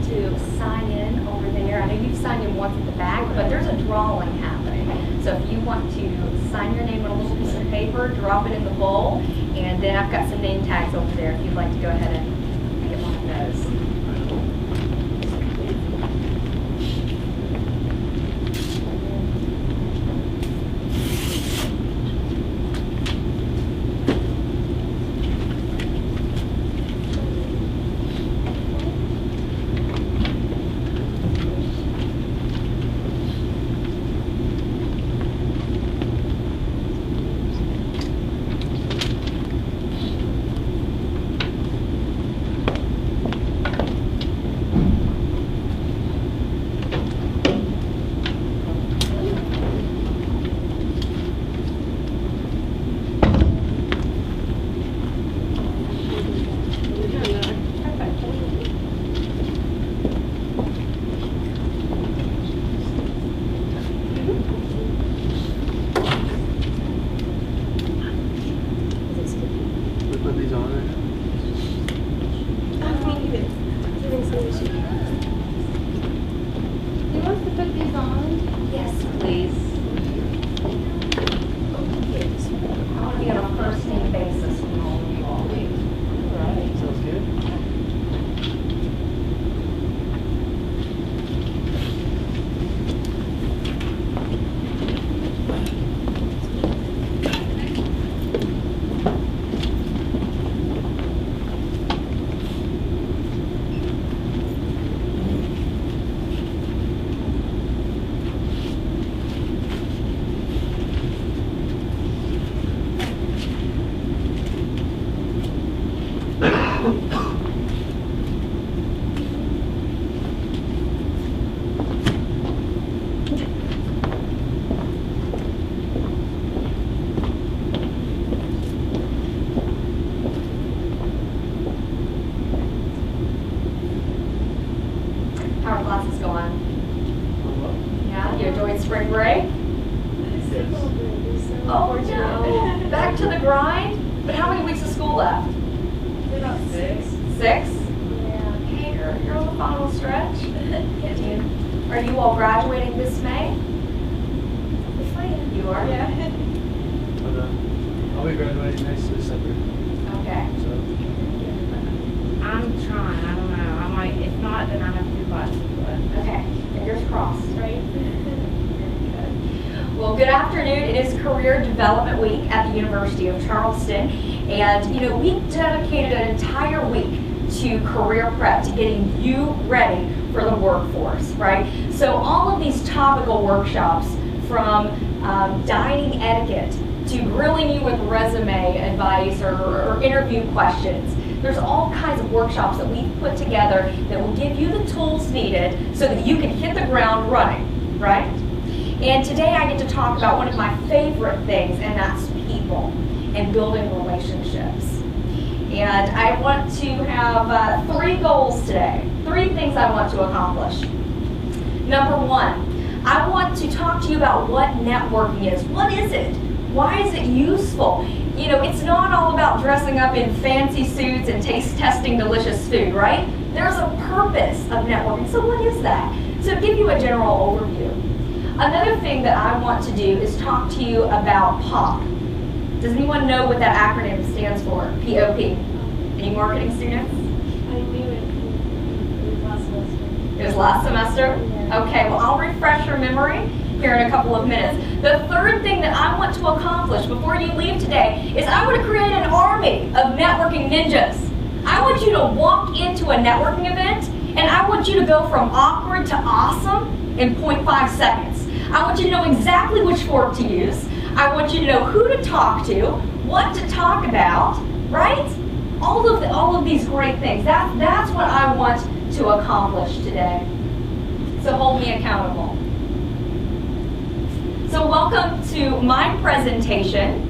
to sign in over there. I know you've signed in once at the back, but there's a drawing happening. So if you want to sign your name on a little piece of paper, drop it in the bowl, and then I've got some name tags over there if you'd like to go ahead and get one of those. Spring break? Oh no, back to the grind? But how many weeks of school left? About 6. 6? Yeah. Okay, you're on the final stretch. Are you all graduating this May? You are? Yeah. But, I'll be graduating next December. Okay. So. I'm trying. I don't know. I might. If not, then I have 2 classes left. Okay. Fingers crossed. Right. Well, good afternoon. It is Career Development Week at the University of Charleston. And, you know, we dedicated an entire week to career prep, to getting you ready for the workforce, right? So all of these topical workshops, from dining etiquette to grilling you with resume advice or interview questions. There's all kinds of workshops that we've put together that will give you the tools needed so that you can hit the ground running, right? And today I get to talk about one of my favorite things, and that's people and building relationships. And I want to have 3 goals today, 3 things I want to accomplish. Number 1, I want to talk to you about what networking is. What is it? Why is it useful? You know, it's not all about dressing up in fancy suits and taste testing delicious food, right? There's a purpose of networking. So what is that? So give you a general overview. Another thing that I want to do is talk to you about POP. Does anyone know what that acronym stands for? P-O-P. Any marketing students? I knew it was last semester. It was last semester? Okay, well, I'll refresh your memory here in a couple of minutes. The third thing that I want to accomplish before you leave today is I want to create an army of networking ninjas. I want you to walk into a networking event and I want you to go from awkward to awesome in 0.5 seconds. I want you to know exactly which fork to use. I want you to know who to talk to, what to talk about, right? All of these great things. That's what I want to accomplish today. So hold me accountable. So welcome to my presentation,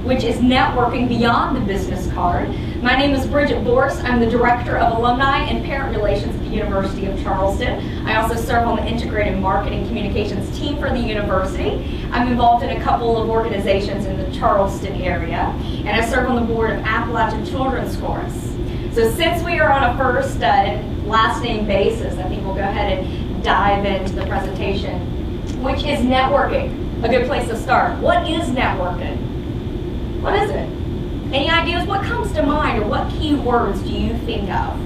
which is Networking Beyond the Business Card. My name is Bridgette Borst. I'm the Director of Alumni and Parent Relations at the University of Charleston. I also serve on the Integrated Marketing Communications team for the university. I'm involved in a couple of organizations in the Charleston area, and I serve on the board of Appalachian Children's Chorus. So since we are on a first and last name basis, I think we'll go ahead and dive into the presentation, which is networking. A good place to start. What is networking? What is it? Any ideas? What comes to mind, or what key words do you think of?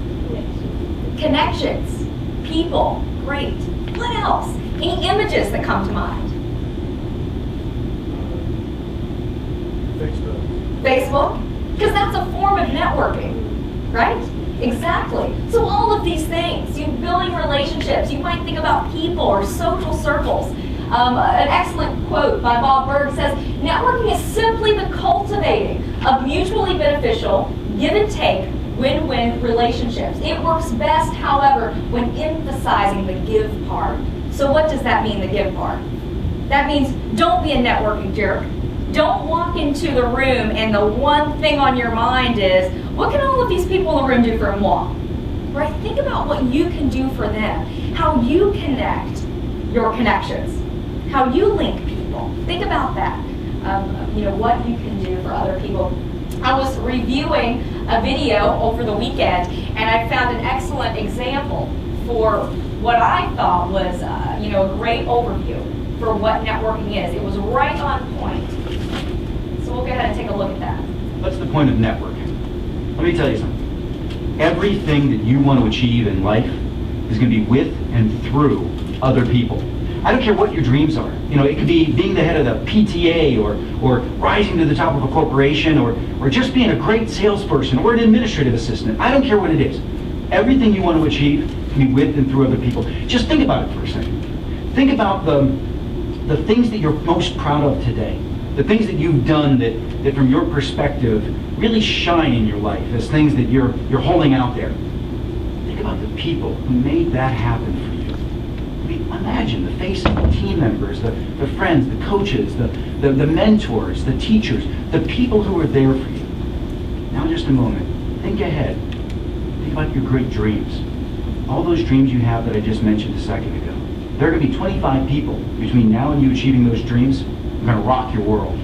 Connections. People. Great. What else? Any images that come to mind? Facebook? Because that's a form of networking, right? Exactly. So all of these things, you building relationships, you might think about people or social circles. An excellent quote by Bob Berg says, networking is simply the cultivating of mutually beneficial, give and take, win-win relationships. It works best, however, when emphasizing the give part. So what does that mean, the give part? That means don't be a networking jerk. Don't walk into the room and the one thing on your mind is, what can all of these people in the room do for moi? Right? Think about what you can do for them, how you connect your connections, how you link people. Think about that. What you can do for other people. I was reviewing a video over the weekend, and I found an excellent example for what I thought was, a great overview for what networking is. It was right on point. So we'll go ahead and take a look at that. What's the point of networking? Let me tell you something. Everything that you want to achieve in life is going to be with and through other people. I don't care what your dreams are. It could be being the head of the PTA or rising to the top of a corporation or just being a great salesperson or an administrative assistant. I don't care what it is. Everything you want to achieve can be with and through other people. Just think about it for a second. Think about the things that you're most proud of today. The things that you've done that from your perspective really shine in your life as things that you're holding out there. Think about the people who made that happen for you. Imagine the faces, the team members, the friends, the coaches, the mentors, the teachers, the people who are there for you. Now just a moment, think ahead. Think about your great dreams. All those dreams you have that I just mentioned a second ago. There are going to be 25 people between now and you achieving those dreams who are going to rock your world.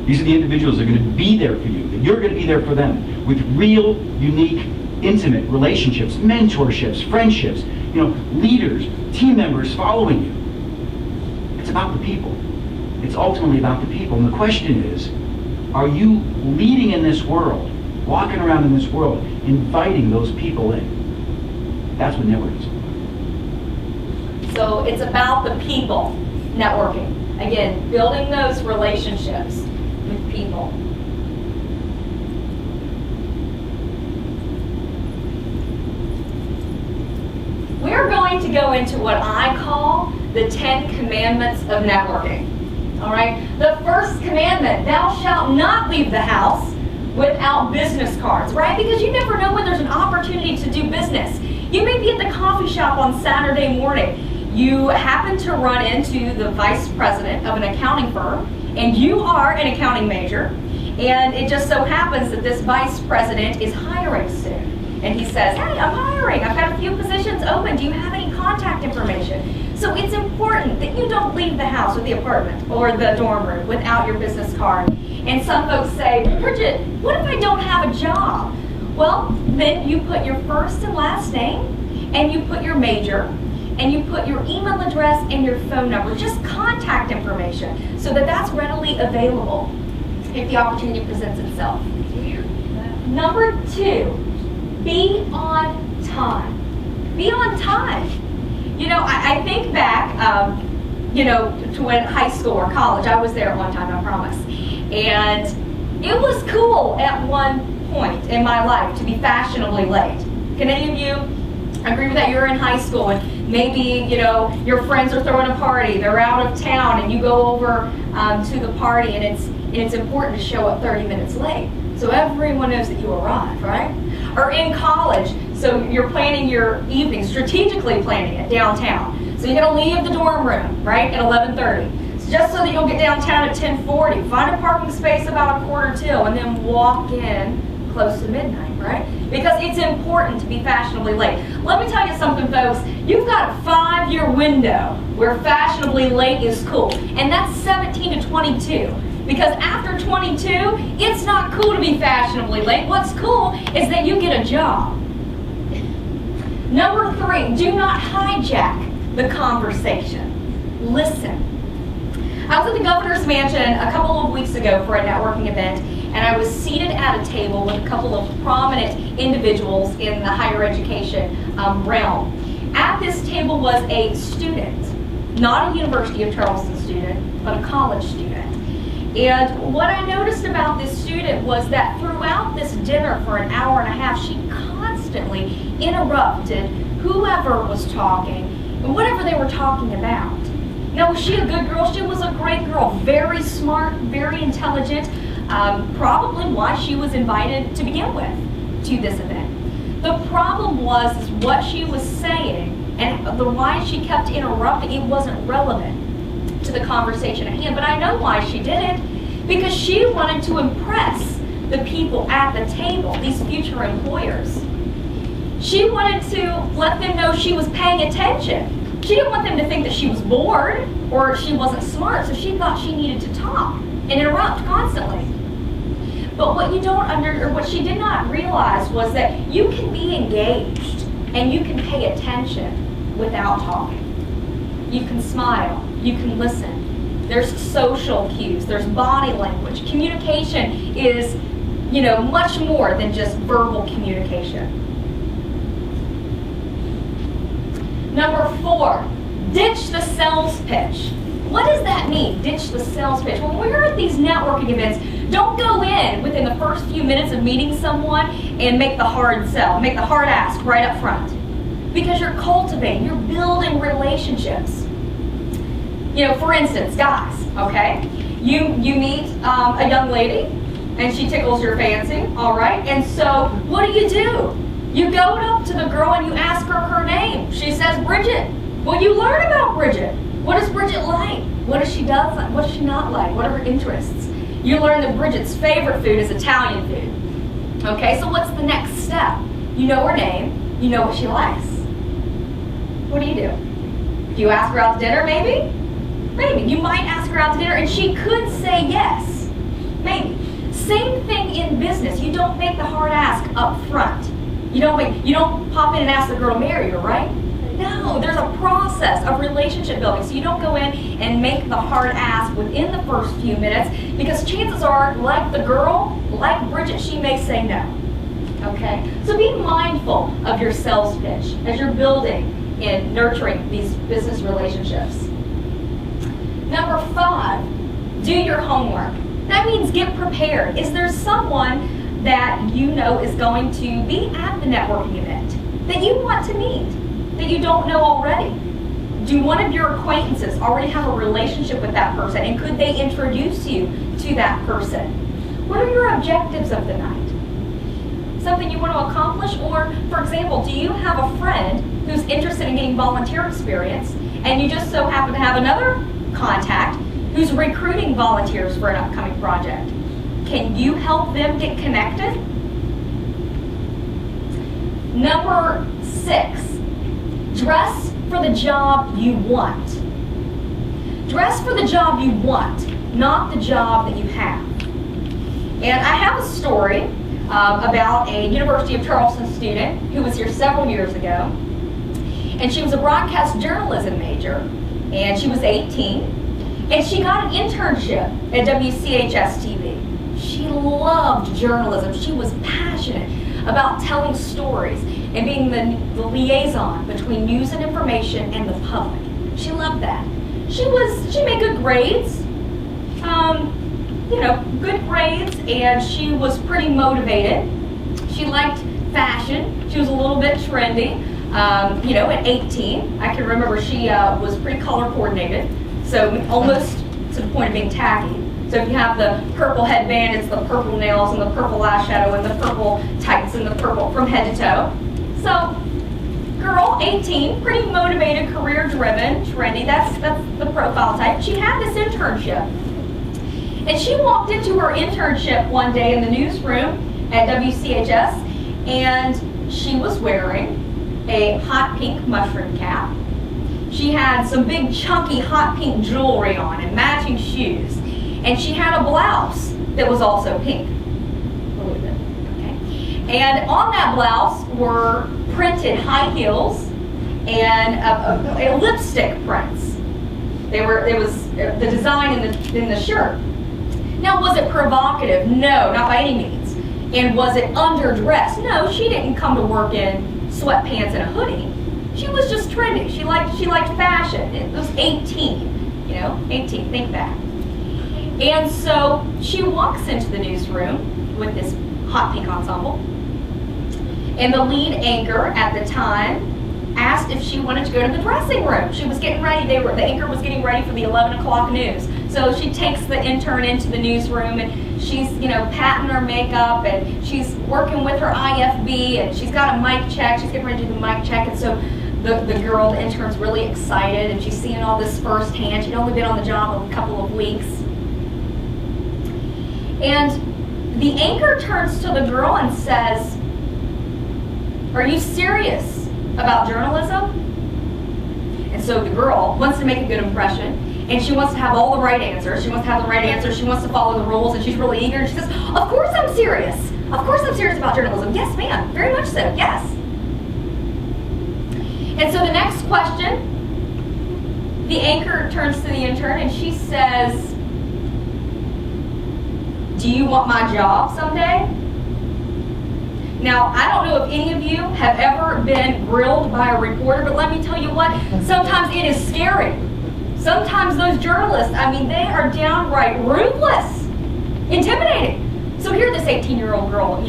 These are the individuals that are going to be there for you, that you're going to be there for them, with real, unique, intimate relationships, mentorships, friendships, leaders, team members following you. It's about the people. It's ultimately about the people. And the question is, are you leading in this world, walking around in this world, inviting those people in? That's what networking is. So it's about the people, networking. Again, building those relationships with people. We're going to go into what I call the 10 commandments of networking. All right? The first commandment, thou shalt not leave the house without business cards, right? Because you never know when there's an opportunity to do business. You may be at the coffee shop on Saturday morning. You happen to run into the vice president of an accounting firm, and you are an accounting major, and it just so happens that this vice president is hiring soon. And he says, hey, I'm hiring. I've got a few positions open. Do you have any contact information? So it's important that you don't leave the house or the apartment or the dorm room without your business card. And some folks say, Bridgette, what if I don't have a job? Well, then you put your first and last name, and you put your major, and you put your email address and your phone number, just contact information, so that that's readily available if the opportunity presents itself. Number 2. Be on time. Be on time. I think back, to when high school or college, I was there at one time, I promise. And it was cool at one point in my life to be fashionably late. Can any of you agree with that? You're in high school and maybe, your friends are throwing a party, they're out of town, and you go over to the party, and it's important to show up 30 minutes late. So everyone knows that you arrived, right? Or in college, so you're planning your evening, strategically planning it downtown. So you're going to leave the dorm room, right, at 11:30. So just so that you'll get downtown at 10:40. Find a parking space about 1:45, and then walk in close to midnight, right? Because it's important to be fashionably late. Let me tell you something, folks. You've got a 5-year window where fashionably late is cool, and that's 17 to 22. Because after 22, it's not cool to be fashionably late. What's cool is that you get a job. Number 3, do not hijack the conversation. Listen. I was at the governor's mansion a couple of weeks ago for a networking event, and I was seated at a table with a couple of prominent individuals in the higher education realm. At this table was a student, not a University of Charleston student, but a college student. And what I noticed about this student was that throughout this dinner for an hour and a half, she constantly interrupted whoever was talking and whatever they were talking about. Now, was she a good girl? She was a great girl, very smart, very intelligent, probably why she was invited to begin with to this event. The problem was is what she was saying and the why she kept interrupting, it wasn't relevant to the conversation at hand. But I know why she did it, because she wanted to impress the people at the table, these future employers. She wanted to let them know she was paying attention. She didn't want them to think that she was bored or she wasn't smart, so she thought she needed to talk and interrupt constantly. But what she did not realize was that you can be engaged and you can pay attention without talking. You can smile, you can listen. There's social cues, there's body language. Communication is, much more than just verbal communication. Number 4, ditch the sales pitch. What does that mean, ditch the sales pitch? When we're at these networking events, don't go in within the first few minutes of meeting someone and make the hard sell, make the hard ask right up front. Because you're cultivating, you're building relationships. For instance, guys, okay? You meet a young lady and she tickles your fancy, all right? And so what do? You go up to the girl and you ask her name. She says Bridgette. Well, you learn about Bridgette. What does Bridgette like? What does she like? What does she not like? What are her interests? You learn that Bridgette's favorite food is Italian food. Okay, so what's the next step? You know her name. You know what she likes. What do? Do you ask her out to dinner, maybe? Maybe. You might ask her out to dinner and she could say yes. Maybe. Same thing in business. You don't make the hard ask up front. You don't pop in and ask the girl to marry you, right? No, there's a process of relationship building. So you don't go in and make the hard ask within the first few minutes, because chances are, like the girl, like Bridgette, she may say no. Okay? So be mindful of your sales pitch as you're building and nurturing these business relationships. Number 5, do your homework. That means get prepared. Is there someone that is going to be at the networking event that you want to meet, that you don't know already? Do one of your acquaintances already have a relationship with that person, and could they introduce you to that person? What are your objectives of the night? Something you want to accomplish? Or, for example, do you have a friend who's interested in getting volunteer experience, and you just so happen to have another contact who's recruiting volunteers for an upcoming project? Can you help them get connected? Number 6, dress for the job you want. Dress for the job you want, not the job that you have. And I have a story about a University of Charleston student who was here several years ago. And she was a broadcast journalism major, and she was 18. And she got an internship at WCHS TV. She loved journalism. She was passionate about telling stories and being the liaison between news and information and the public. She loved that. She made good grades, good grades, and she was pretty motivated. She liked fashion. She was a little bit trendy. At 18, I can remember she was pretty color coordinated, so almost to the point of being tacky. So if you have the purple headband, it's the purple nails and the purple eyeshadow and the purple tights and the purple from head to toe. So, girl, 18, pretty motivated, career-driven, trendy. That's the profile type. She had this internship. And she walked into her internship one day in the newsroom at WCHS, and she was wearing a hot pink mushroom cap. She had some big chunky hot pink jewelry on and matching shoes. And she had a blouse that was also pink. Believe it. Okay. And on that blouse were printed high heels and a lipstick prints. It was the design in the shirt. Now, was it provocative? No, not by any means. And was it underdressed? No, she didn't come to work in sweatpants and a hoodie. She was just trendy. She liked fashion. It was 18, 18, think back. And so she walks into the newsroom with this hot pink ensemble. And the lead anchor at the time asked if she wanted to go to the dressing room. She was getting ready. The anchor was getting ready for the 11 o'clock news. So she takes the intern into the newsroom, and she's, patting her makeup, and she's working with her IFB, and she's got a mic check. She's getting ready to do the mic check, and so the girl, the intern's really excited, and she's seeing all this firsthand. She'd only been on the job a couple of weeks. And the anchor turns to the girl and says, "Are you serious about journalism?" And so the girl wants to make a good impression, and she wants to have all the right answers. She wants to have the right answers. She wants to follow the rules, and she's really eager. And she says, "Of course I'm serious. Of course I'm serious about journalism. Yes, ma'am. Very much so. Yes." And so the next question, the anchor turns to the intern, and she says, "Do you want my job someday?" Now, I don't know if any of you have ever been grilled by a reporter, but let me tell you what, sometimes it is scary. Sometimes those journalists, they are downright ruthless, intimidating. So here this 18-year-old girl, and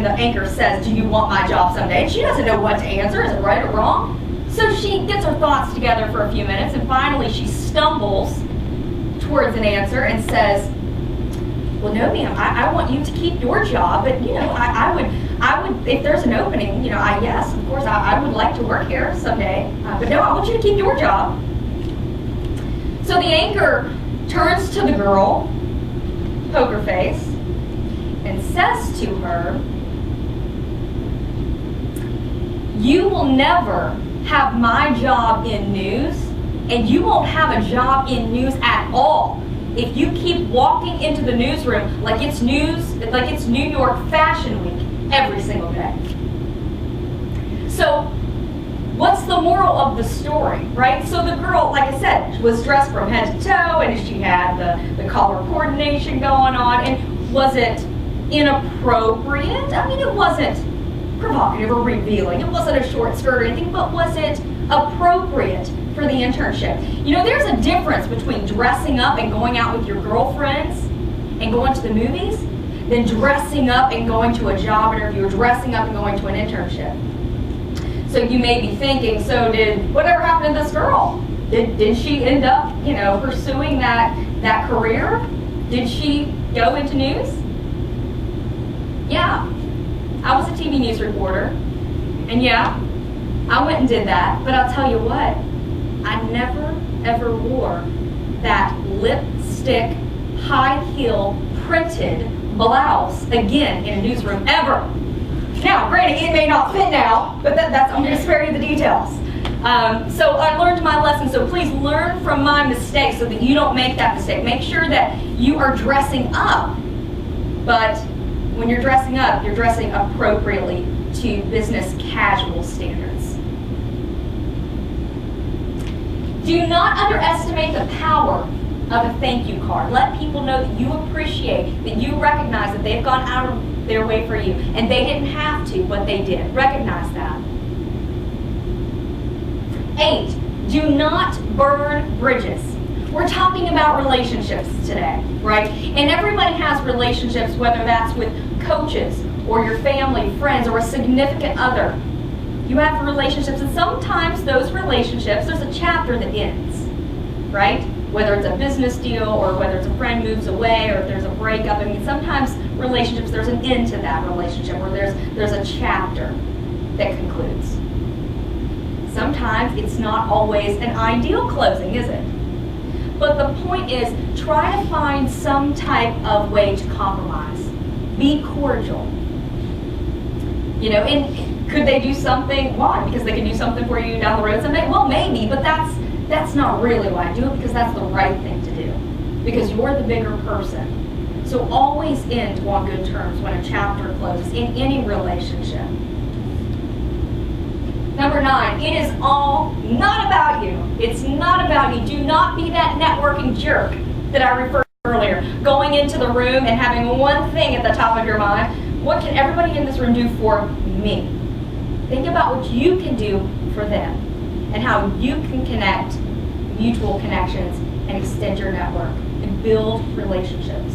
the anchor says, "Do you want my job someday?" And she doesn't know what to answer, is it right or wrong? So she gets her thoughts together for a few minutes, and finally she stumbles towards an answer and says, "Well, no, ma'am, I want you to keep your job, but, I would, if there's an opening, yes, of course, I would like to work here someday, but no, I want you to keep your job." So the anchor turns to the girl, poker face, and says to her, "You will never have my job in news, and you won't have a job in news at all if you keep walking into the newsroom like it's New York Fashion Week every single day." So what's the moral of the story, right? So the girl, like I said, was dressed from head to toe, and she had the color coordination going on. And was it inappropriate? It wasn't provocative or revealing. It wasn't a short skirt or anything, but was it appropriate for the internship? There's a difference between dressing up and going out with your girlfriends and going to the movies than dressing up and going to a job interview or dressing up and going to an internship. So you may be thinking, so did whatever happened to this girl? Did she end up, pursuing that career? Did she go into news? Yeah, I was a TV news reporter, and yeah, I went and did that, but I'll tell you what, I never ever wore that lipstick, high heel, printed blouse again in a newsroom, ever. Now, granted, it may not fit now, but I'm going to spare you the details. So I learned my lesson, so please learn from my mistakes so that you don't make that mistake. Make sure that you are dressing up, but when you're dressing up, you're dressing appropriately to business casual standards. Do not underestimate the power of a thank you card. Let people know that you appreciate, that you recognize that they've gone out of their way for you, and they didn't have to, but they did. Recognize that. 8, do not burn bridges. We're talking about relationships today, right? And everybody has relationships, whether that's with coaches or your family, friends, or a significant other. You have relationships, and sometimes those relationships, there's a chapter that ends, right? Whether it's a business deal or whether it's a friend moves away or if there's a breakup. Sometimes relationships, there's an end to that relationship where there's a chapter that concludes. Sometimes it's not always an ideal closing, is it? But the point is, try to find some type of way to compromise. Be cordial. And could they do something? Why? Because they can do something for you down the road someday? Well, maybe, but that's not really why I do it, because that's the right thing to do. because you're the bigger person. So always end on good terms when a chapter closes in any relationship. Number 9, it is all not about you. It's not about you. Do not be that networking jerk that I referred to earlier. Going into the room and having one thing at the top of your mind. What can everybody in this room do for me? Think about what you can do for them and how you can connect mutual connections and extend your network and build relationships.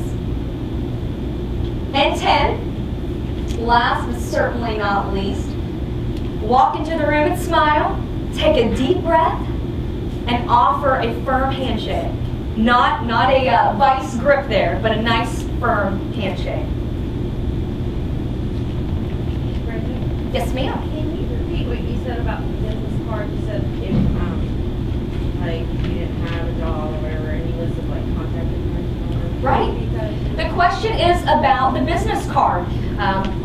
And 10, last but certainly not least, walk into the room and smile, take a deep breath, and offer a firm handshake. Not a vice grip there, but a nice firm handshake. Bridgette, Yes, ma'am. can you repeat what you said about the business card? You said if like you didn't have a job or whatever, and you listed like contact information. Right. The question is about the business card.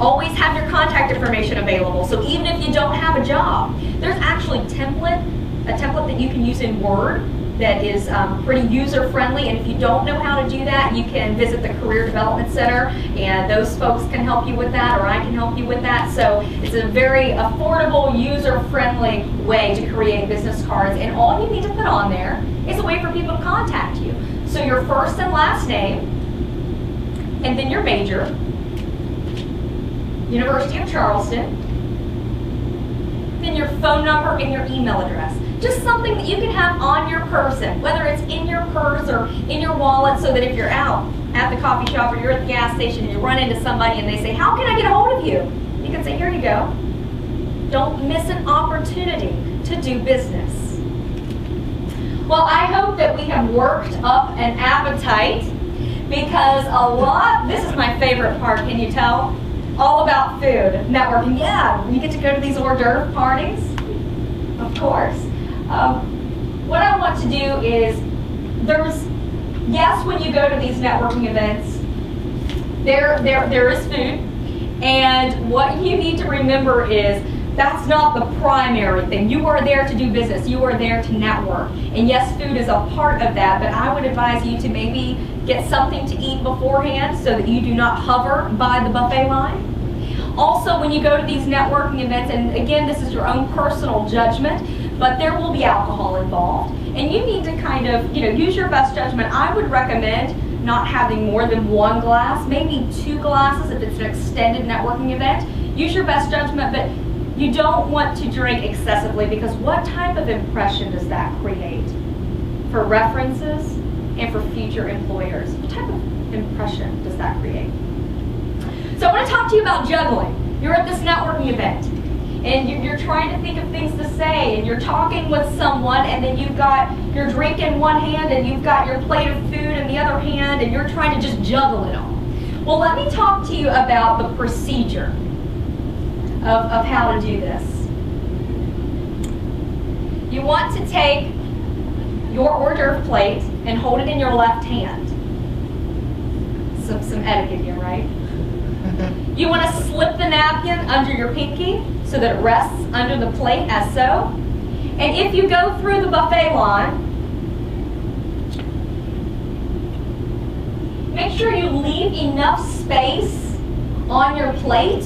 Always have your contact information available. So even if you don't have a job, there's actually a template that you can use in Word that is pretty user-friendly. And if you don't know how to do that, you can visit the Career Development Center, and those folks can help you with that, or I can help you with that. So it's a very affordable, user-friendly way to create business cards. And all you need to put on there is a way for people to contact you. So your first and last name, and then your major, University of Charleston, then your phone number and your email address. Just something that you can have on your person, whether it's in your purse or in your wallet, so that if you're out at the coffee shop or you're at the gas station and you run into somebody and they say, how can I get a hold of you? You can say, here you go. Don't miss an opportunity to do business. Well, I hope that we have worked up an appetite, because this is my favorite part, can you tell? All about food, networking. Yeah, you get to go to these hors d'oeuvre parties, of course. What I want to do is, yes, when you go to these networking events, there is food, and what you need to remember is that's not the primary thing. You are there to do business. You are there to network. And yes, food is a part of that, but I would advise you to maybe get something to eat beforehand so that you do not hover by the buffet line. Also, when you go to these networking events, and again, this is your own personal judgment, but there will be alcohol involved. And you need to kind of, use your best judgment. I would recommend not having more than 1 glass, maybe 2 glasses if it's an extended networking event. Use your best judgment, but you don't want to drink excessively, because what type of impression does that create for references and for future employers? What type of impression does that create? So I want to talk to you about juggling. You're at this networking event, and you're trying to think of things to say, and you're talking with someone, and then you've got your drink in one hand, and you've got your plate of food in the other hand, and you're trying to just juggle it all. Well, let me talk to you about the procedure of how to do this. You want to take your hors d'oeuvre plate and hold it in your left hand. Some etiquette here, right? You want to slip the napkin under your pinky so that it rests under the plate as so. And if you go through the buffet line, make sure you leave enough space on your plate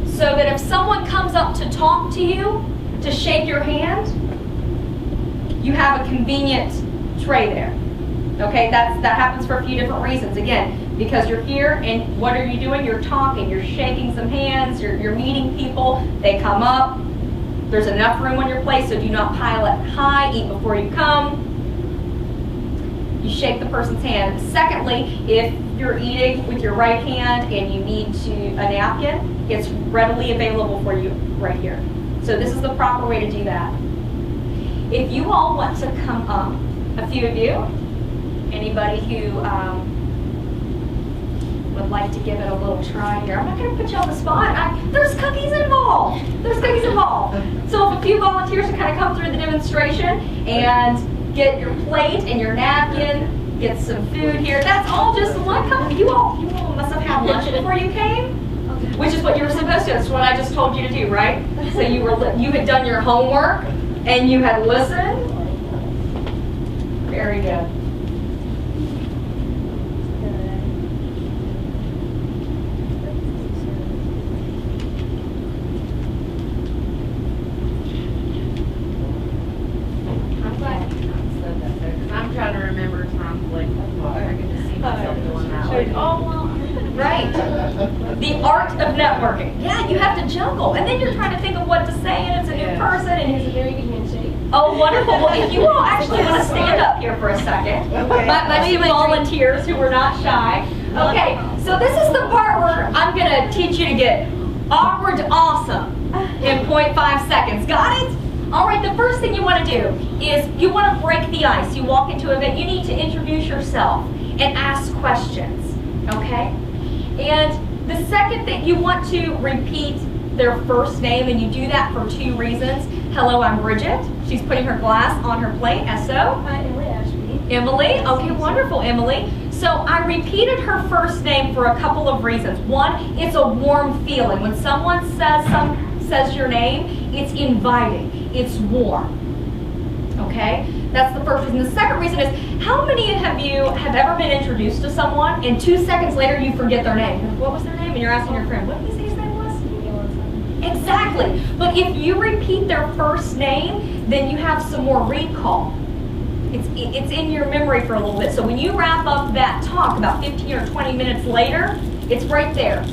so that if someone comes up to talk to you, to shake your hand, you have a convenient tray there. Okay, that happens for a few different reasons. Again, because you're here, and what are you doing? You're talking, you're shaking some hands, you're meeting people, they come up, there's enough room on your plate, so do not pile it high, eat before you come. You shake the person's hand. Secondly, if you're eating with your right hand and you need a napkin, it's readily available for you right here. So this is the proper way to do that. If you all want to come up, a few of you, anybody who would like to give it a little try here. I'm not going to put you on the spot. There's cookies involved. There's cookies involved. So if a few volunteers to kind of come through the demonstration and get your plate and your napkin, get some food here. That's all just one cup. You all must have had lunch before you came, which is what you were supposed to. That's what I just told you to do, right? So you had done your homework and you had listened. Very good. part of networking. Yeah, you have to juggle. And then you're trying to think of what to say, and it's a new person. And It's a very good handshake. oh, wonderful. Well, if you all actually want to stand up here for a second, my two volunteers who were not shy. Okay, so this is the part where I'm going to teach you to get awkward to awesome in 0.5 seconds. Got it? All right, the first thing you want to do is you want to break the ice. You walk into an event, you need to introduce yourself and ask questions, okay? And the second thing, you want to repeat their first name, and you do that for 2 reasons. Hello, I'm Bridgette. She's putting her glass on her plate, S.O. Hi, Emily Ashby. Emily, okay, wonderful, Emily. So I repeated her first name for a couple of reasons. One, it's a warm feeling. When someone says your name, it's inviting, it's warm. Okay, that's the first reason. The second reason is, how many of you have ever been introduced to someone and 2 seconds later you forget their name? You're like, what was their name? And you're asking your friend, what did you say his name was? Exactly. But if you repeat their first name, then you have some more recall. It's in your memory for a little bit. So when you wrap up that talk about 15 or 20 minutes later, it's right there.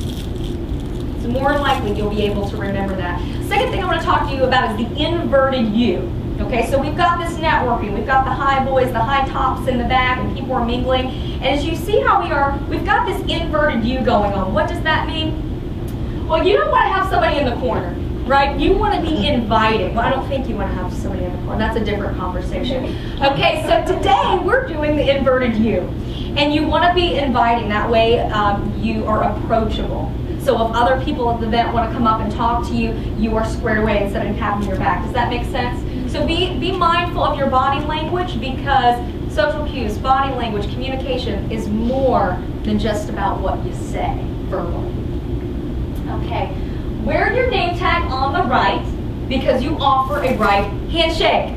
So more than likely you'll be able to remember that. Second thing I want to talk to you about is the inverted U. Okay, so we've got this networking. We've got the high boys, the high tops in the back, and people are mingling. And as you see how we've got this inverted U going on. What does that mean? Well, you don't want to have somebody in the corner, right? You want to be inviting. Well, I don't think you want to have somebody in the corner. That's a different conversation. Okay, so today we're doing the inverted U. And you want to be inviting. That way you are approachable. So if other people at the event want to come up and talk to you, you are squared away instead of having your back. Does that make sense? So be mindful of your body language, because social cues, body language, communication is more than just about what you say verbally. Okay, wear your name tag on the right because you offer a right handshake.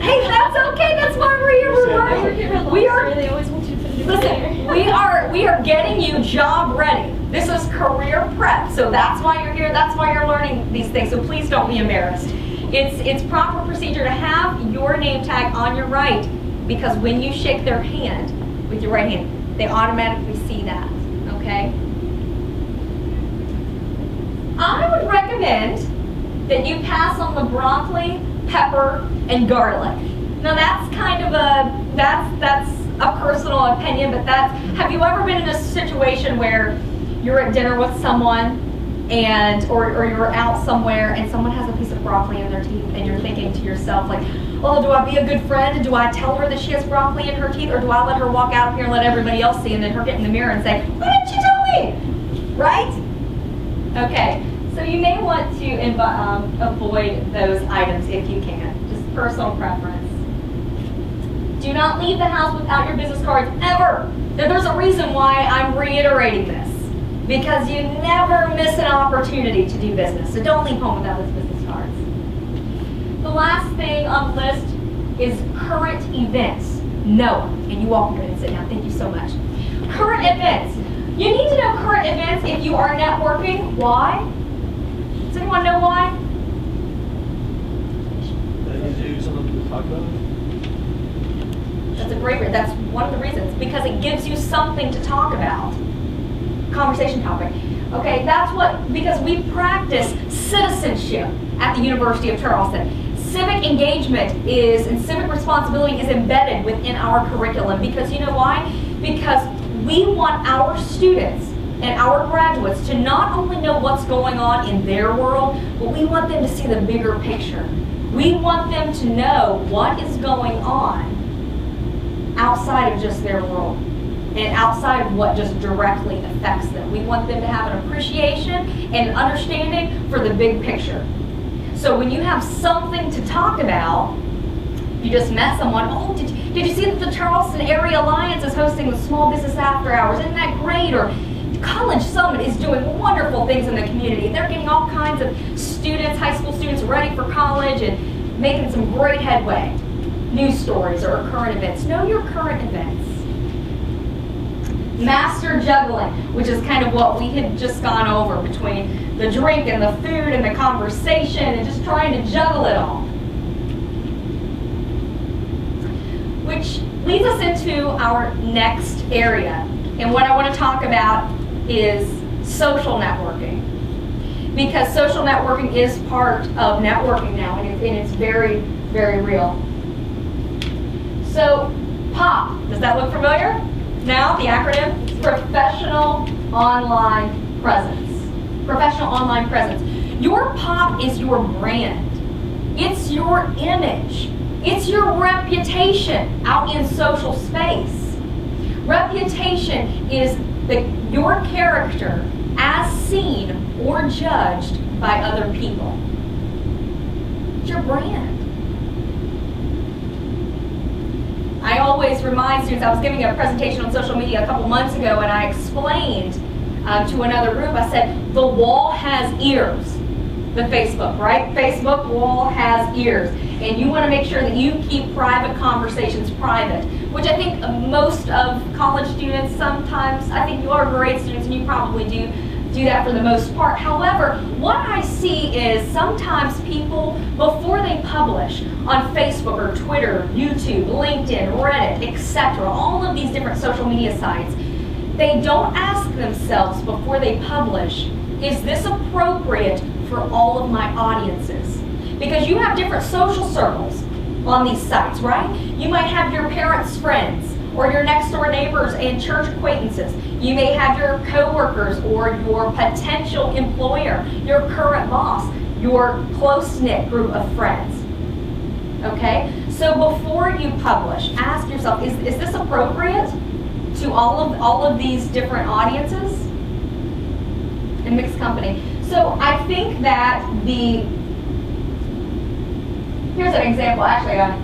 Hey, that's okay. That's why we're here. We are. They always want you to put it in Listen, there. we are getting you job ready. This is career prep, so that's why you're here. That's why you're learning these things. So please don't be embarrassed. It's proper procedure to have your name tag on your right, because when you shake their hand with your right hand, they automatically see that. Okay. I would recommend that you pass on the broccoli, pepper, and garlic. Now that's kind of that's a personal opinion, but have you ever been in a situation where you're at dinner with someone or you're out somewhere and someone has a piece of broccoli in their teeth and you're thinking to yourself like, oh, do I be a good friend? Do I tell her that she has broccoli in her teeth, or do I let her walk out here and let everybody else see and then her get in the mirror and say, why didn't you tell me? Right? Okay, so you may want to avoid those items if you can. Just personal preference. Do not leave the house without your business cards, ever. There's a reason why I'm reiterating this, because you never miss an opportunity to do business. So don't leave home without those business cards. The last thing on the list is current events. Noah, and you all can go ahead and sit down. Thank you so much. Current events. You need to know current events if you are networking. Why? Does anyone know why? That gives you something to talk about. That's a great reason. That's one of the reasons, because it gives you something to talk about. Conversation topic. Okay, because we practice citizenship at the University of Charleston. Civic engagement and civic responsibility is embedded within our curriculum, because you know why? Because we want our students and our graduates to not only know what's going on in their world, but we want them to see the bigger picture. We want them to know what is going on outside of just their world and outside of what just directly affects them. We want them to have an appreciation and an understanding for the big picture. So when you have something to talk about, you just met someone, oh, did you see that the Charleston Area Alliance is hosting the Small Business After Hours? Isn't that great? Or College Summit is doing wonderful things in the community. They're getting all kinds of students, high school students, ready for college and making some great headway. News stories or current events. Know your current events. Master juggling, which is kind of what we had just gone over between the drink and the food and the conversation and just trying to juggle it all. Which leads us into our next area. And what I want to talk about is social networking. Because social networking is part of networking now, and it's very, very real. So, POP, does that look familiar? Now, the acronym, Professional Online Presence. Professional Online Presence. Your POP is your brand. It's your image. It's your reputation out in social space. Reputation is your character as seen or judged by other people. It's your brand. I always remind students, I was giving a presentation on social media a couple months ago, and I explained to another group, I said, the wall has ears. The Facebook, right? Facebook wall has ears. And you want to make sure that you keep private conversations private, which I think most of college students sometimes, I think you are grade students and you probably do that for the most part. However, what I see is sometimes people, before they publish on Facebook or Twitter, YouTube, LinkedIn, Reddit, etc., all of these different social media sites, they don't ask themselves before they publish, is this appropriate for all of my audiences? Because you have different social circles on these sites, right? You might have your parents' friends, or your next door neighbors and church acquaintances. You may have your coworkers or your potential employer, your current boss, your close-knit group of friends. Okay? So before you publish, ask yourself, is this appropriate to all of these different audiences in mixed company? So I think that here's an example, actually I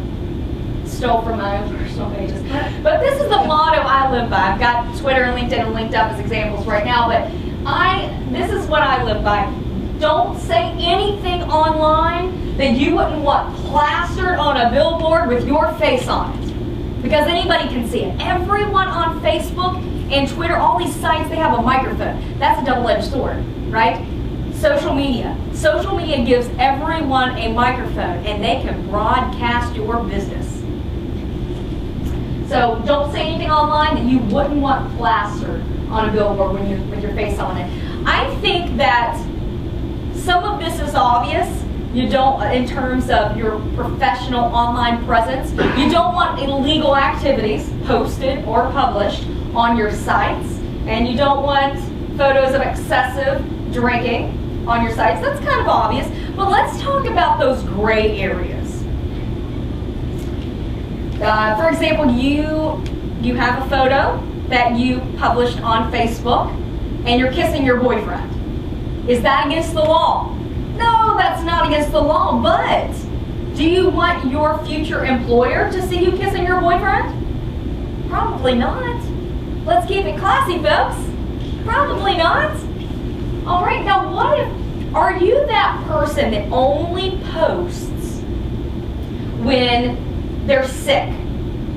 stole from my own personal pages, but this is the motto I live by. I've got Twitter and LinkedIn linked up as examples right now, but this is what I live by. Don't say anything online that you wouldn't want plastered on a billboard with your face on it, because anybody can see it. Everyone on Facebook and Twitter, all these sites, they have a microphone. That's a double-edged sword, right? Social media. Social media gives everyone a microphone, and they can broadcast your business. So don't say anything online that you wouldn't want plastered on a billboard with your face on it. I think that some of this is obvious. You don't, in terms of your professional online presence, you don't want illegal activities posted or published on your sites, and you don't want photos of excessive drinking on your sites. That's kind of obvious, but let's talk about those gray areas. For example, you have a photo that you published on Facebook and you're kissing your boyfriend. Is that against the law? No, that's not against the law, but do you want your future employer to see you kissing your boyfriend? Probably not. Let's keep it classy, folks. Probably not. All right, now what if, are you that person that only posts when they're sick?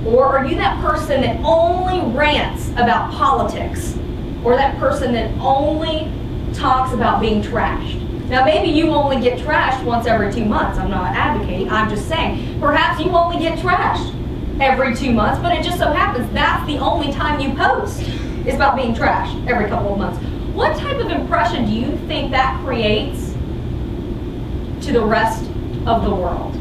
Or are you that person that only rants about politics? Or that person that only talks about being trashed? Now maybe you only get trashed once every 2 months. I'm not advocating, I'm just saying. Perhaps you only get trashed every 2 months, but it just so happens that's the only time you post is about being trashed every couple of months. What type of impression do you think that creates to the rest of the world?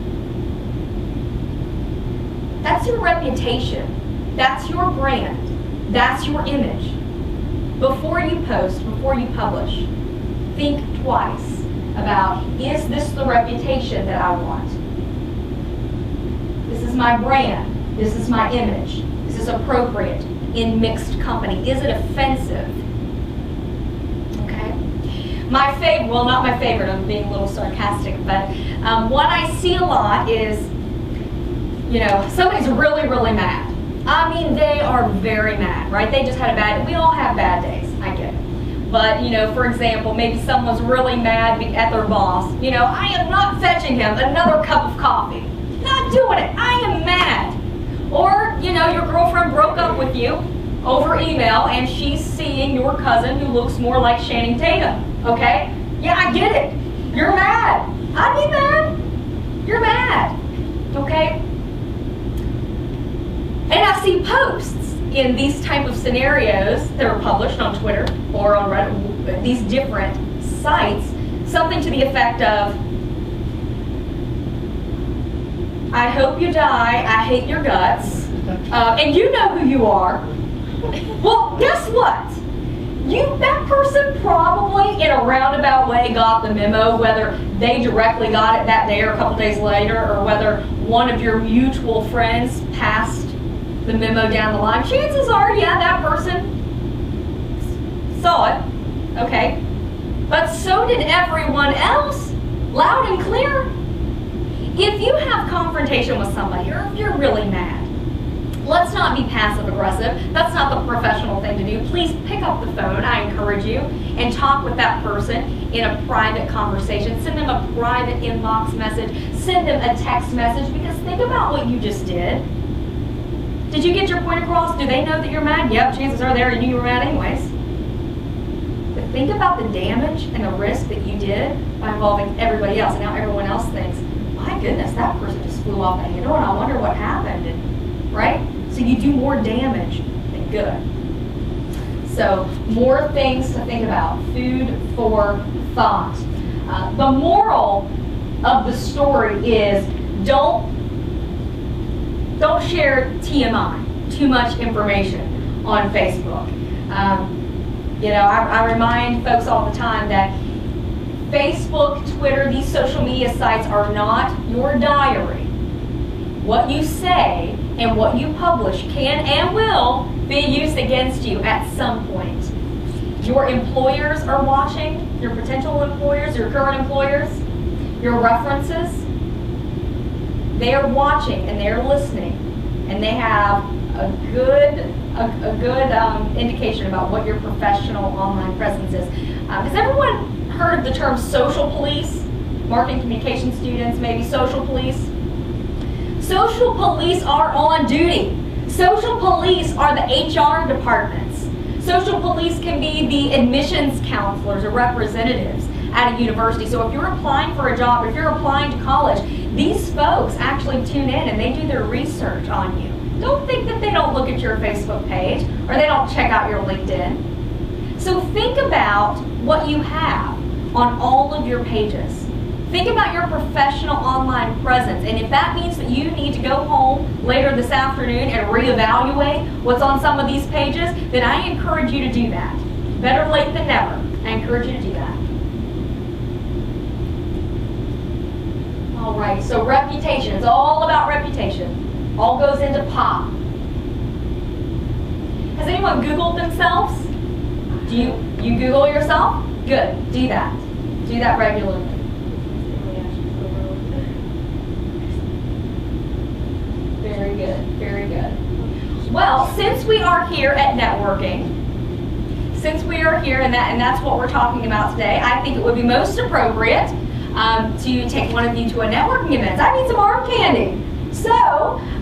That's your reputation. That's your brand. That's your image. Before you post, before you publish, think twice about, is this the reputation that I want? This is my brand. This is my image. This is appropriate in mixed company. Is it offensive? Okay. My favorite, well, not my favorite, I'm being a little sarcastic, but what I see a lot is, you know, somebody's really, really mad. I mean, they are very mad, right? They just had a bad day. We all have bad days, I get it. But, you know, for example, maybe someone's really mad at their boss. You know, I am not fetching him another cup of coffee. Not doing it. I am mad. Or, you know, your girlfriend broke up with you over email and she's seeing your cousin who looks more like Channing Tatum, okay? Yeah, I get it. You're mad. I'd be mad. You're mad, okay? And I see posts in these type of scenarios that are published on Twitter or on Reddit, these different sites, something to the effect of, I hope you die, I hate your guts, and you know who you are. Well, guess what? That person probably in a roundabout way got the memo, whether they directly got it that day or a couple days later, or whether one of your mutual friends passed the memo down the line. Chances are, yeah, that person saw it, okay? But so did everyone else, loud and clear. If you have confrontation with somebody, or if you're really mad, let's not be passive aggressive. That's not the professional thing to do. Please pick up the phone, I encourage you, and talk with that person in a private conversation. Send them a private inbox message. Send them a text message, because think about what you just did. Did you get your point across? Do they know that you're mad? Yep, chances are they already knew you were mad anyways. But think about the damage and the risk that you did by involving everybody else, and now everyone else thinks, my goodness, that person just flew off the handle, and I wonder what happened. And, right? So you do more damage than good. So more things to think about. Food for thought. The moral of the story is don't share TMI, too much information, on Facebook. I remind folks all the time that Facebook, Twitter, these social media sites are not your diary. What you say and what you publish can and will be used against you at some point. Your employers are watching, your potential employers, your current employers, your references. They are watching and they are listening, and they have a good indication about what your professional online presence is. Has everyone heard of the term social police? Marketing communication students, maybe social police? Social police are on duty. Social police are the HR departments. Social police can be the admissions counselors or representatives at a university. So if you're applying for a job, if you're applying to college, these folks actually tune in and they do their research on you. Don't think that they don't look at your Facebook page or they don't check out your LinkedIn. So think about what you have on all of your pages. Think about your professional online presence, and if that means that you need to go home later this afternoon and reevaluate what's on some of these pages, then I encourage you to do that. Better late than never. I encourage you to do that. All right, so reputation. It's all about reputation. All goes into pop. Has anyone Googled themselves? Do you Google yourself? Good. Do that. Do that regularly. Very good, very good. Well, since we are here at networking, and that's what we're talking about today, I think it would be most appropriate to take one of you to a networking event. I need some arm candy. So,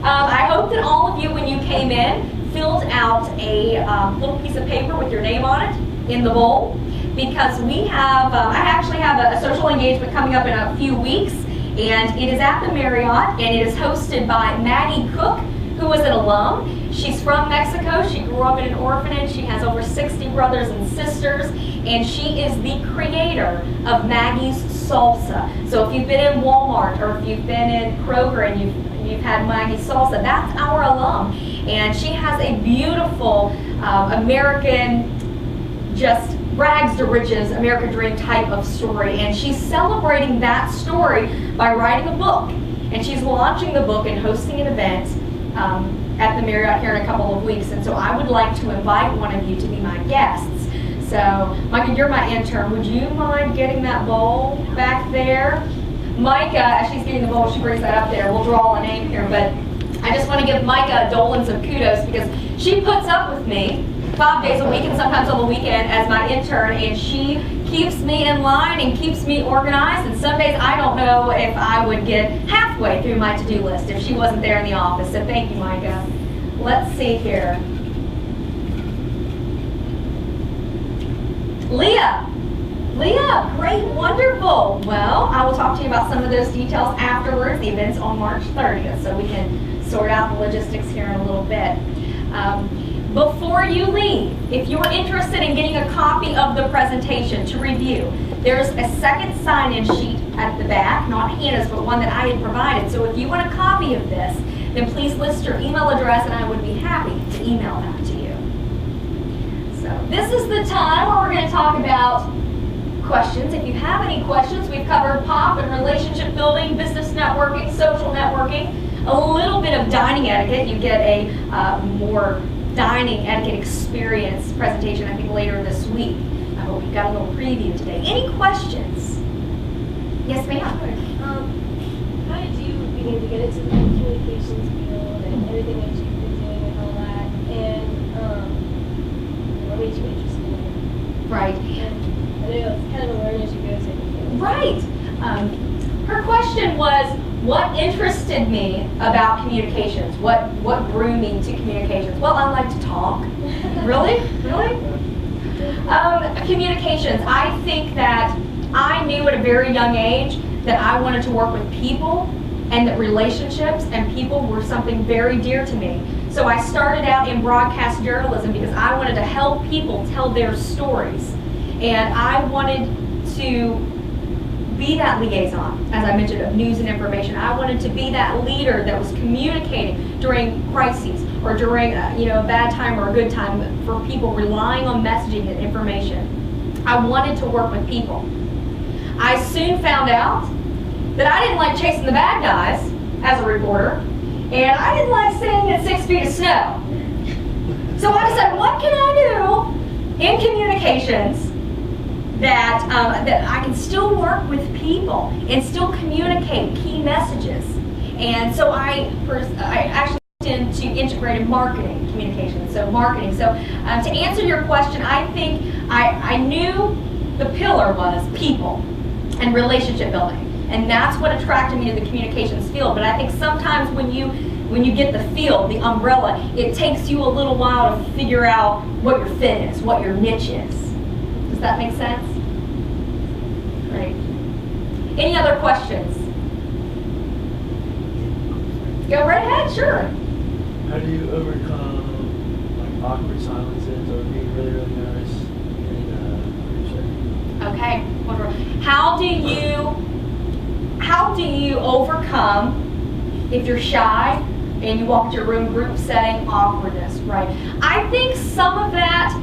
I hope that all of you, when you came in, filled out a little piece of paper with your name on it in the bowl, because we have, I actually have a social engagement coming up in a few weeks. And it is at the Marriott, and it is hosted by Maddie Cook, who is an alum. She's from Mexico. She grew up in an orphanage. She has over 60 brothers and sisters, and she is the creator of Maggie's Salsa. So if you've been in Walmart or if you've been in Kroger and you've had Maggie's Salsa, that's our alum. And she has a beautiful American, just rags to riches, American dream type of story, and she's celebrating that story by writing a book, and she's launching the book and hosting an event at the Marriott here in a couple of weeks. And so I would like to invite one of you to be my guests. So Micah, you're my intern. Would you mind getting that bowl back there? Micah, as she's getting the bowl, she brings that up there. We'll draw a name here, but I just want to give Micah a dolan some kudos, because she puts up with me 5 days a week and sometimes on the weekend as my intern, and she keeps me in line and keeps me organized, and some days I don't know if I would get halfway through my to-do list if she wasn't there in the office. So thank you, Micah. Let's see here. Leah, great, wonderful. Well, I will talk to you about some of those details afterwards. The event's on March 30th, so we can sort out the logistics here in a little bit. Before you leave, if you're interested in getting a copy of the presentation to review, there's a second sign-in sheet at the back, not Hannah's, but one that I had provided. So if you want a copy of this, then please list your email address and I would be happy to email that to you. So this is the time where we're going to talk about questions. If you have any questions, we've covered POP and relationship building, business networking, social networking, a little bit of dining etiquette. You get a more dining etiquette experience presentation, I think, later this week. But we've got a little preview today. Any questions? Yes, ma'am. How did you begin to get into the communications field and everything that you've been doing and all that? And what made you interested in it? Right. And I know it's kind of a learn as you go type of thing. Right. Her question was, what interested me about communications? What drew me to communications? Well, I like to talk. Really? Really? Communications. I think that I knew at a very young age that I wanted to work with people and that relationships and people were something very dear to me. So I started out in broadcast journalism because I wanted to help people tell their stories. And I wanted to be that liaison, as I mentioned, of news and information. I wanted to be that leader that was communicating during crises or during a bad time or a good time for people relying on messaging and information. I wanted to work with people. I soon found out that I didn't like chasing the bad guys as a reporter, and I didn't like sitting in 6 feet of snow. So I decided, what can I do in communications that I can still work with people and still communicate key messages? And so I actually went into integrated marketing communications, so marketing. So to answer your question, I think I knew the pillar was people and relationship building. And that's what attracted me to the communications field. But I think sometimes when you get the field, the umbrella, it takes you a little while to figure out what your fit is, what your niche is. Does that make sense? Great. Any other questions? Go right ahead, sure. How do you overcome like awkward silences or being really, really nervous in leadership? Okay. Wonderful. How do you overcome if you're shy and you walk into a room, group setting, awkwardness, right? I think some of that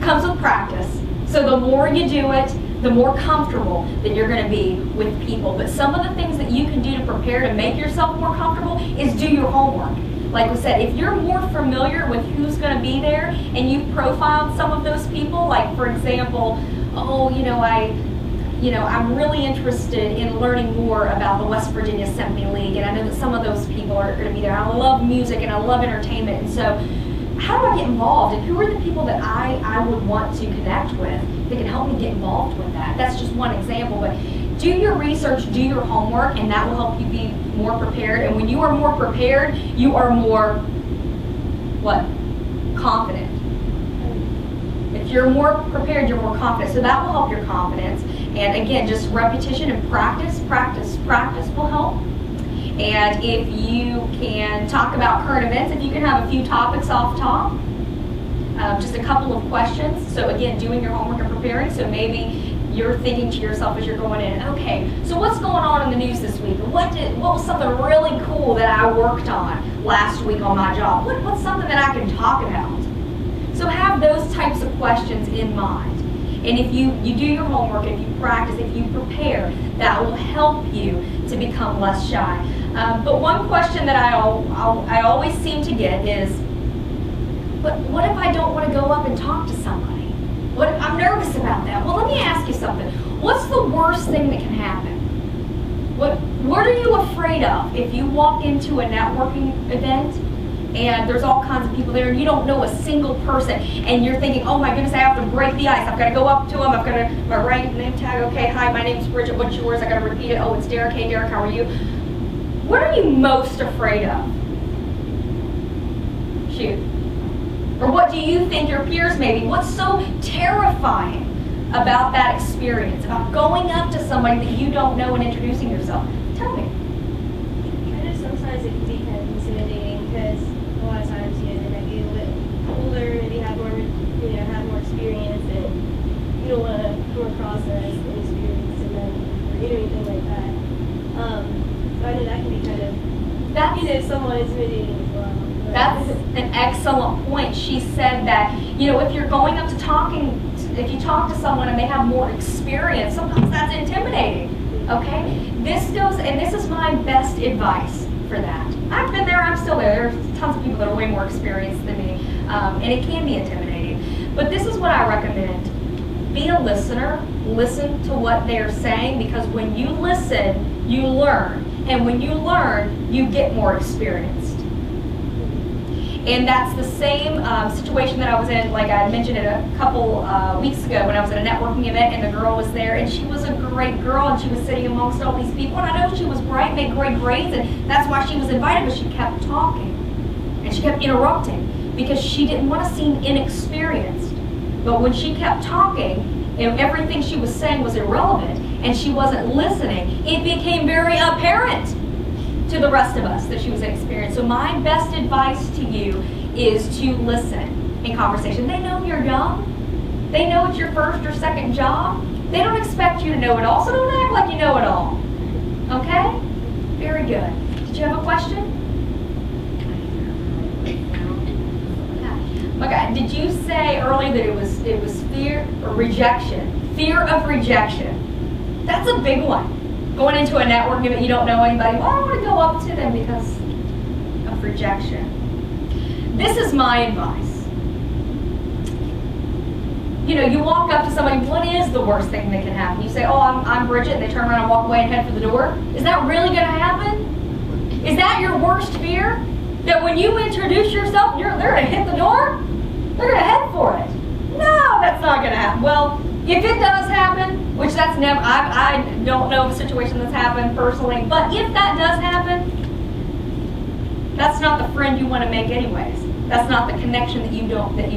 comes with practice. So the more you do it, the more comfortable that you're going to be with people. But some of the things that you can do to prepare to make yourself more comfortable is do your homework. Like we said, if you're more familiar with who's going to be there and you've profiled some of those people, like for example, I'm really interested in learning more about the West Virginia Symphony League, and I know that some of those people are going to be there. I love music and I love entertainment, and so how do I get involved? And who are the people that I would want to connect with that can help me get involved with that? That's just one example, but do your research, do your homework, and that will help you be more prepared. And when you are more prepared, you are more, confident. If you're more prepared, you're more confident. So that will help your confidence. And again, just repetition and practice will help. And if you can talk about current events, if you can have a few topics off top, just a couple of questions. So again, doing your homework and preparing. So maybe you're thinking to yourself as you're going in, okay, so what's going on in the news this week? What was something really cool that I worked on last week on my job? What's something that I can talk about? So have those types of questions in mind. And if you do your homework, if you practice, if you prepare, that will help you to become less shy. But one question that I always seem to get is, but what if I don't want to go up and talk to somebody? I'm nervous about that. Well, let me ask you something. What's the worst thing that can happen? What are you afraid of if you walk into a networking event and there's all kinds of people there and you don't know a single person and you're thinking, oh my goodness, I have to break the ice. I've got to go up to them. I've got to, my right name tag, okay, hi, my name's Bridgette, what's yours? I got to repeat it. Oh, it's Derek. Hey, Derek, how are you? What are you most afraid of? Shoot. Or what do you think your peers may be? What's so terrifying about that experience, about going up to somebody that you don't know and introducing yourself? Tell me. I know sometimes it can be kind of intimidating because a lot of times, you know, they might be a little bit older, maybe have more, you know, have more experience, and you don't want to come across as inexperienced in them or anything like that. So I know that can be kind of, That's, you know, somewhat intimidating as well. But that's an excellent point. She said that, you know, if you're going up to talking, if you talk to someone and they have more experience, sometimes that's intimidating. Okay? This goes, and this is my best advice for that. I've been there, I'm still there. There's tons of people that are way more experienced than me, and it can be intimidating. But this is what I recommend. Be a listener. Listen to what they're saying, because when you listen, you learn. And when you learn, you get more experienced. And that's the same situation that I was in, like I mentioned it a couple weeks ago when I was at a networking event and the girl was there, and she was a great girl, and she was sitting amongst all these people, and I know she was bright, made great grades, and that's why she was invited, but she kept talking. And she kept interrupting because she didn't want to seem inexperienced. But when she kept talking, and everything she was saying was irrelevant, and she wasn't listening, it became very apparent to the rest of us that she was inexperienced. So my best advice to you is to listen in conversation. They know you're young. They know it's your first or second job. They don't expect you to know it all, so don't act like you know it all. Okay? Very good. Did you have a question? Okay. Did you say earlier that it was fear or rejection? Fear of rejection. That's a big one. Going into a networking event, you don't know anybody. Well, I don't want to go up to them because of rejection. This is my advice. You know, you walk up to somebody, what is the worst thing that can happen? You say, oh, I'm Bridgette, and they turn around and walk away and head for the door. Is that really going to happen? Is that your worst fear? That when you introduce yourself, they're going to hit the door? They're going to head for it. No, that's not going to happen. Well, if it does happen, which that's never, I don't know of a situation that's happened personally, but if that does happen, that's not the friend you want to make anyways. That's not the connection that you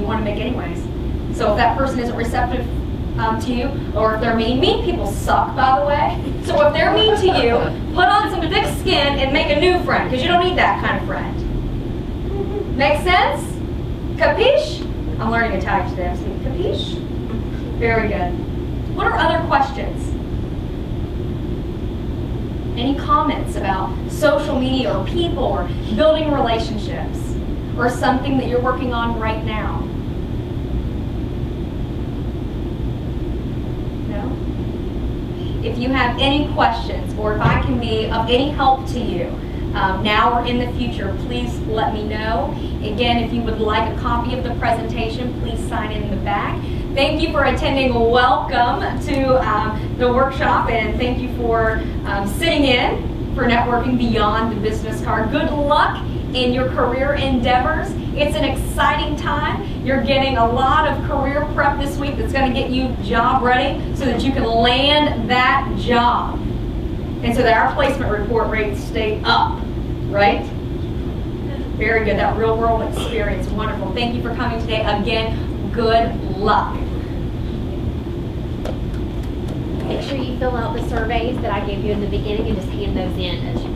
want to make anyways. So if that person isn't receptive to you, or if they're mean people suck, by the way. So if they're mean to you, put on some thick skin and make a new friend, because you don't need that kind of friend. Make sense? Capiche? I'm learning Italian today. I'm speaking capiche? Very good. What are other questions? Any comments about social media or people or building relationships or something that you're working on right now? No? If you have any questions or if I can be of any help to you, now or in the future, please let me know. Again, if you would like a copy of the presentation, please sign in the back. Thank you for attending. Welcome to the workshop, and thank you for sitting in for Networking Beyond the Business Card. Good luck in your career endeavors. It's an exciting time. You're getting a lot of career prep this week that's going to get you job ready so that you can land that job. And so that our placement report rates stay up, right? Very good. That real world experience. Wonderful. Thank you for coming today. Again, good luck. Make sure you fill out the surveys that I gave you in the beginning and just hand those in as you